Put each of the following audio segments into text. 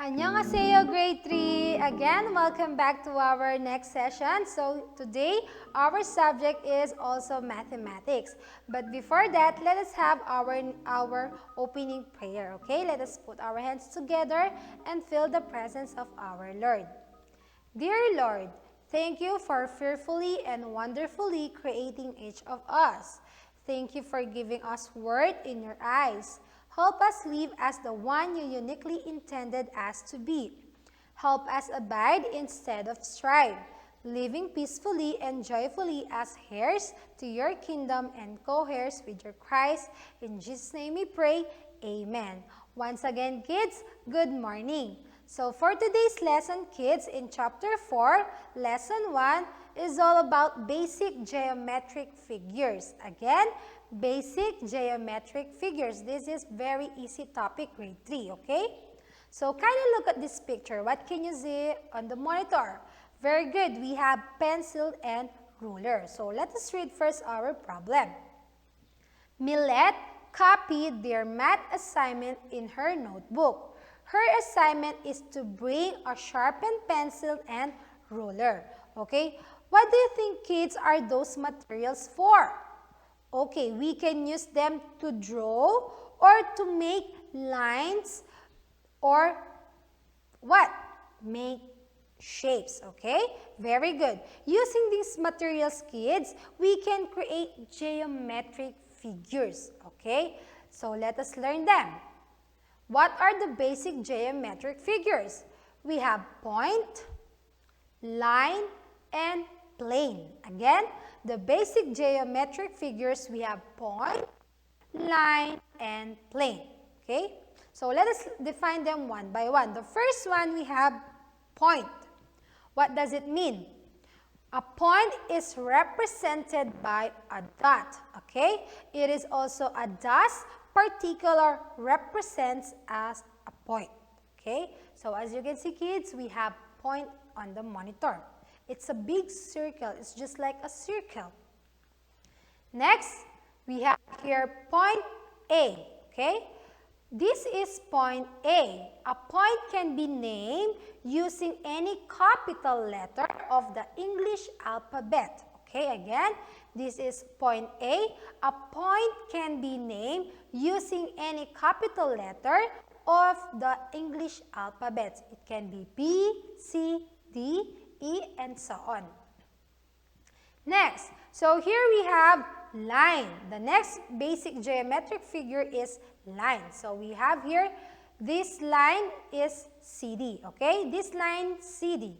Annyeonghaseyo, grade 3. Again, welcome back to our next session. So today, our subject is also mathematics. But before that, let us have our opening prayer, okay? Let us put our hands together and feel the presence of our Lord. Dear Lord, thank you for fearfully and wonderfully creating each of us. Thank you for giving us worth in your eyes. Help us live as the one you uniquely intended us to be. Help us abide instead of strive, living peacefully and joyfully as heirs to your kingdom and co-heirs with your Christ. In Jesus' name we pray, Amen. Once again, kids, good morning. So for today's lesson, kids, in chapter 4, lesson 1 is all about basic geometric figures. Again, basic geometric figures. This is very easy topic, grade 3, okay? So kindly look at this picture. What can you see on the monitor? Very good. We have pencil and ruler. So let us read first our problem. Millet copied their math assignment in her notebook. Her assignment is to bring a sharpened pencil and ruler. Okay? What do you think, kids, are those materials for? Okay, we can use them to draw or to make lines or what? Make shapes, okay? Very good. Using these materials, kids, we can create geometric figures, okay? So let us learn them. What are the basic geometric figures? We have point, line, and plane. Again, the basic geometric figures, we have point, line, and plane. Okay? So let us define them one by one. The first one, we have point. What does it mean? A point is represented by a dot. Okay? It is also a dot. Particular represents as a point. Okay? So as you can see, kids, we have point on the monitor. It's a big circle. It's just like a circle. Next, we have here point A. Okay? This is point A. A point can be named using any capital letter of the English alphabet. Okay, again, this is point A. A point can be named using any capital letter of the English alphabet. It can be B, C, D, E, and so on. Next, so here we have line. The next basic geometric figure is line. So we have here, this line is CD, okay? This line CD.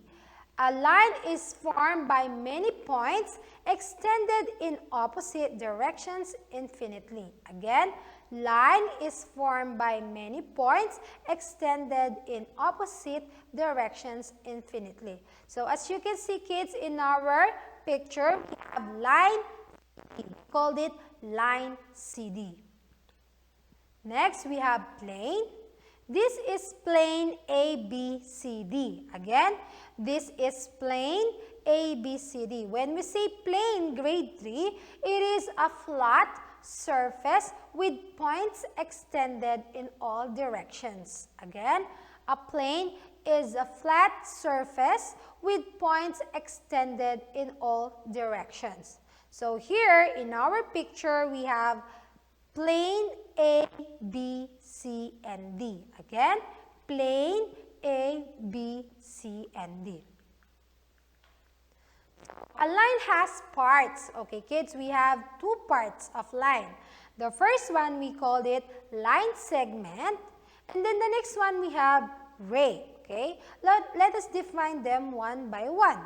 A line is formed by many points extended in opposite directions infinitely. Again, line is formed by many points extended in opposite directions infinitely. So as you can see, kids, in our picture, we have line CD. We called it line CD. Next, we have plane. This is plane ABCD. Again, this is plane ABCD. When we say plane, grade 3, it is a flat surface with points extended in all directions. Again, a plane is a flat surface with points extended in all directions. So here in our picture, we have plane A, B, C, and D. Again, plane A, B, C, and D. A line has parts. Okay, kids, we have two parts of line. The first one, we called it line segment. And then the next one, we have ray. Okay, let us define them one by one.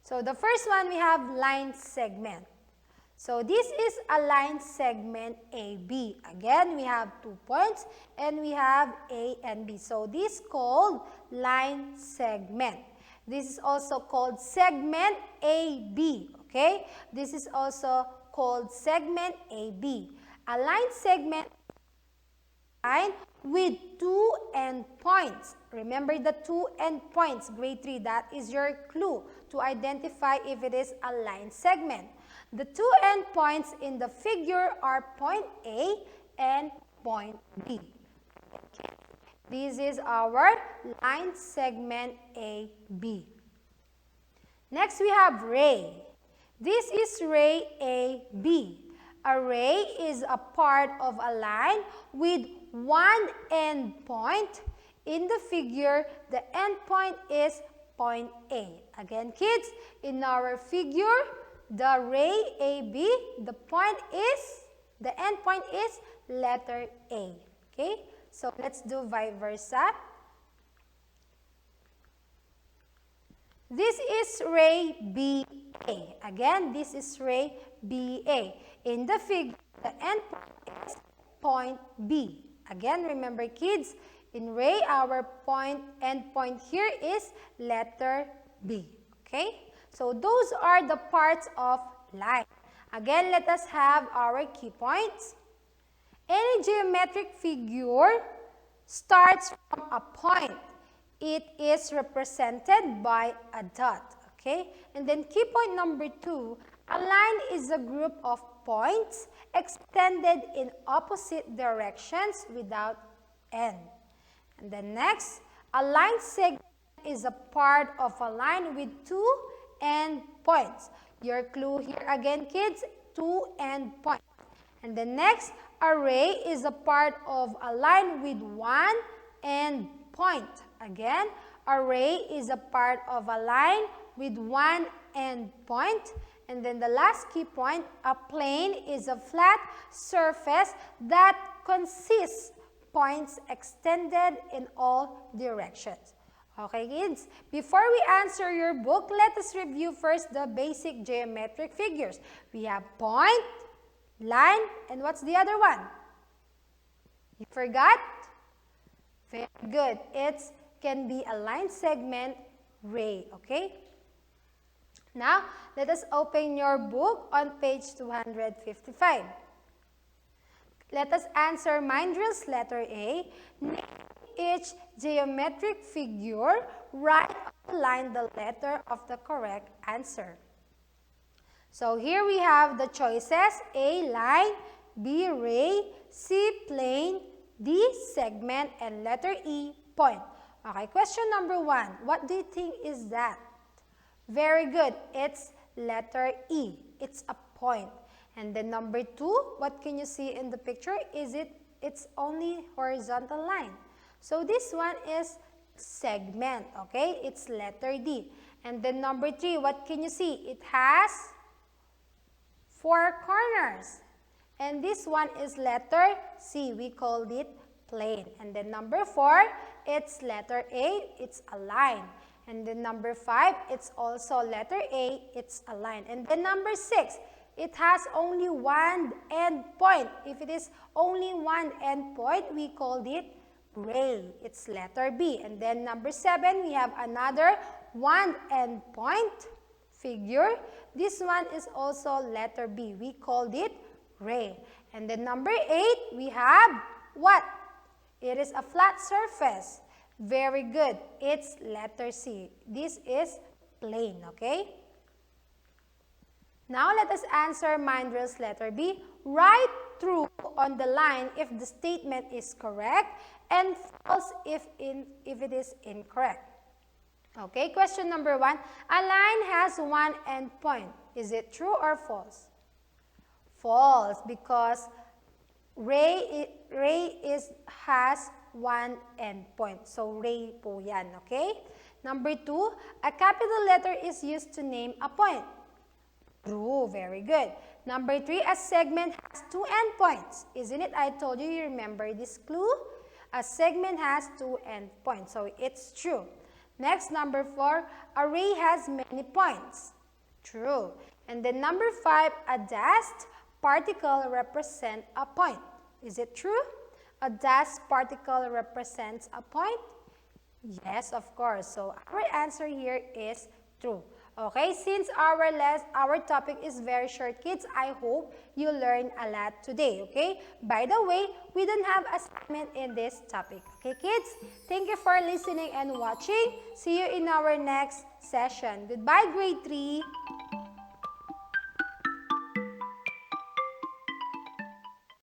So the first one, we have line segment. So this is a line segment AB. Again, we have 2 points and we have A and B. So this is called line segment. This is also called segment AB. Okay? This is also called segment AB. A line segment line with 2 endpoints. Remember the 2 endpoints, grade 3. That is your clue. to identify if it is a line segment. The two endpoints in the figure are point A and point B. This is our line segment AB. Next, we have ray. This is ray AB. A ray is a part of a line with one endpoint. In the figure, the endpoint is point A. Again, kids, in our figure, the ray AB, the endpoint is letter A. Okay? So let's do vice versa. This is ray BA. Again, this is ray BA. In the figure, the endpoint is point B. Again, remember kids, in ray, our endpoint here is letter B. Okay? So those are the parts of line. Again, let us have our key points. Any geometric figure starts from a point. It is represented by a dot. Okay? And then key point number 2, a line is a group of points extended in opposite directions without end. And then next, a line segment is a part of a line with two endpoints. Your clue here again, kids, two endpoints. And the next, a ray is a part of a line with one endpoint. Again, a ray is a part of a line with one endpoint. And then the last key point, a plane is a flat surface that consists points extended in all directions. Okay, kids? Before we answer your book, let us review first the basic geometric figures. We have point, line, and what's the other one? You forgot? Very good. It can be a line segment, ray. Okay? Now, let us open your book on page 255. Let us answer mind drills letter A. Name each geometric figure. Write on the line the letter of the correct answer. So here we have the choices. A, line, B, ray, C, plane, D, segment, and letter E, point. Okay, question number 1. What do you think is that? Very good. It's letter E. It's a point. And then number 2, what can you see in the picture? It's only horizontal line. So this one is segment, okay? It's letter D. And then number 3, what can you see? It has 4 corners. And this one is letter C. We called it plane. And then number 4, it's letter A. It's a line. And then number 5, it's also letter A. It's a line. And then number 6, it has only one end point. If it is only one end point, we called it ray. It's letter B. And then number 7, we have another one end point figure. This one is also letter B. We called it ray. And then number 8, we have what? It is a flat surface. Very good. It's letter C. This is plane, okay? Now let us answer mind drills letter B. Write true on the line if the statement is correct and false if it is incorrect. Okay, question number 1. A line has one end point. Is it true or false? False, because ray has one end point. So ray po yan, okay? Number 2, a capital letter is used to name a point. True, very good. Number 3, a segment has 2 endpoints. Isn't it? I told you, you remember this clue? A segment has 2 endpoints, so it's true. Next, number 4, a ray has many points. True. And then number 5, a dashed particle represents a point. Is it true? A dashed particle represents a point? Yes, of course. So our answer here is true. Okay, since our topic is very short, kids, I hope you learn a lot today, okay? By the way, we don't have assignment in this topic. Okay, kids? Thank you for listening and watching. See you in our next session. Goodbye, grade 3.